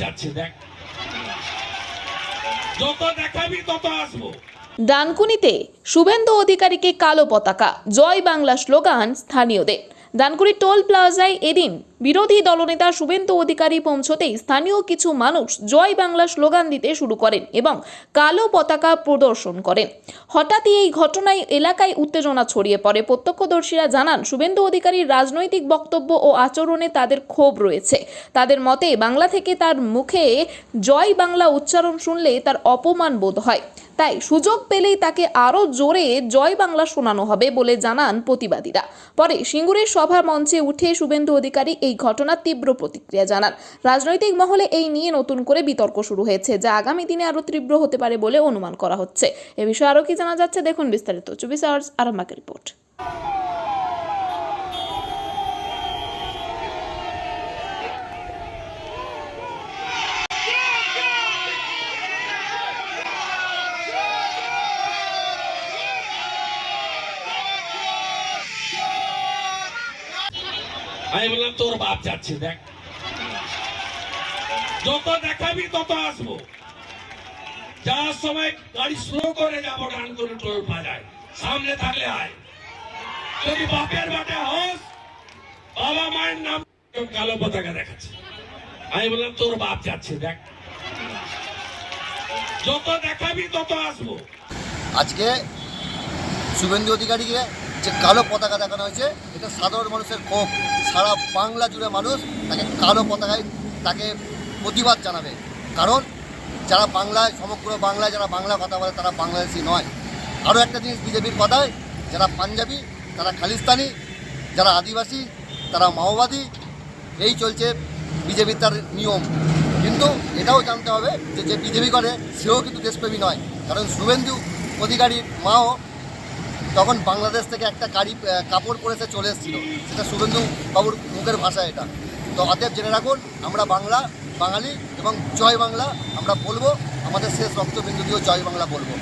যাচ্ছে, দেখ যত দেখাবি তত আসবো। ডানকুনিতে শুভেন্দু অধিকারীকে কালো পতাকা, জয় বাংলা স্লোগান স্থানীয়দের। ডানকুনি টোল প্লাজায় এদিন বিরোধী দলনেতা শুভেন্দু অধিকারী পৌঁছতেই স্থানীয় কিছু মানুষ জয় বাংলা স্লোগান দিতে শুরু করেন এবং কালো পতাকা প্রদর্শন করেন। হঠাৎই এই ঘটনায় এলাকায় উত্তেজনা ছড়িয়ে পড়ে। প্রত্যক্ষদর্শীরা জানান, শুভেন্দু অধিকারীর রাজনৈতিক বক্তব্য ও আচরণে তাদের ক্ষোভ রয়েছে। তাদের মতে, বাংলা থেকে তার মুখে জয় বাংলা উচ্চারণ শুনলে তার অপমান বোধ হয়, তাই সুযোগ পেলেই তাকে আরও জোরে জয় বাংলা শোনানো হবে বলে জানান প্রতিবাদীরা। পরে সিঙ্গুরের সভা মঞ্চে উঠে শুভেন্দু অধিকারী এই ঘটনার তীব্র প্রতিক্রিয়া জানান। রাজনৈতিক মহলে এই নিয়ে নতুন করে বিতর্ক শুরু হয়েছে, যা আগামী দিনে আরও তীব্র হতে পারে বলে অনুমান করা হচ্ছে। এ বিষয়ে আরও কি জানা যাচ্ছে দেখুন বিস্তারিত 24 আওয়ার্স আরামবাগ রিপোর্ট। আমি বললাম তোর বাপ যাচ্ছে, দেখ যত দেখাবি তত আসবো। যাওয়ার সময় গাড়ি স্লো করে যাবো, ডানকুনি টোল প্লাজায় সামনে থাকলে আয়। যদি বাপের বাটে হস, বাবা মায়ের নাম কালো পতাকা দেখাচ্ছে। আমি বললাম তোর বাপ যাচ্ছে, দেখ যত দেখাবি তত আসবো। আজকে শুভেন্দু অধিকারীকে যে কালো পতাকা দেখানো হয়েছে, এটা সাধারণ মানুষের ক্ষোভ। সারা বাংলা জুড়ে মানুষ তাকে কালো পতাকায় তাকে প্রতিবাদ জানাবে। কারণ যারা বাংলায়, সমগ্র বাংলায় যারা বাংলা কথা বলে তারা বাংলাদেশি নয়। আরও একটা জিনিস বিজেপির কথায়, যারা পাঞ্জাবি তারা খালিস্তানি, যারা আদিবাসী তারা মাওবাদী, এই চলছে বিজেপির তার নিয়ম। কিন্তু এটাও জানতে হবে যে যে বিজেপি করে সেও কিন্তু দেশপ্রেমী নয়। কারণ শুভেন্দু অধিকারীর মাও তখন বাংলাদেশ থেকে একটা কাপড় পরেছে চলে এসেছিল, সেটা শুভেন্দু বাবুর মুখের ভাষা এটা। তো অতএব জেনে রাখুন, আমরা বাঙালি এবং জয় বাংলা আমরা বলবো, আমাদের শেষ রক্তবিন্দু দিয়েও জয় বাংলা বলবো।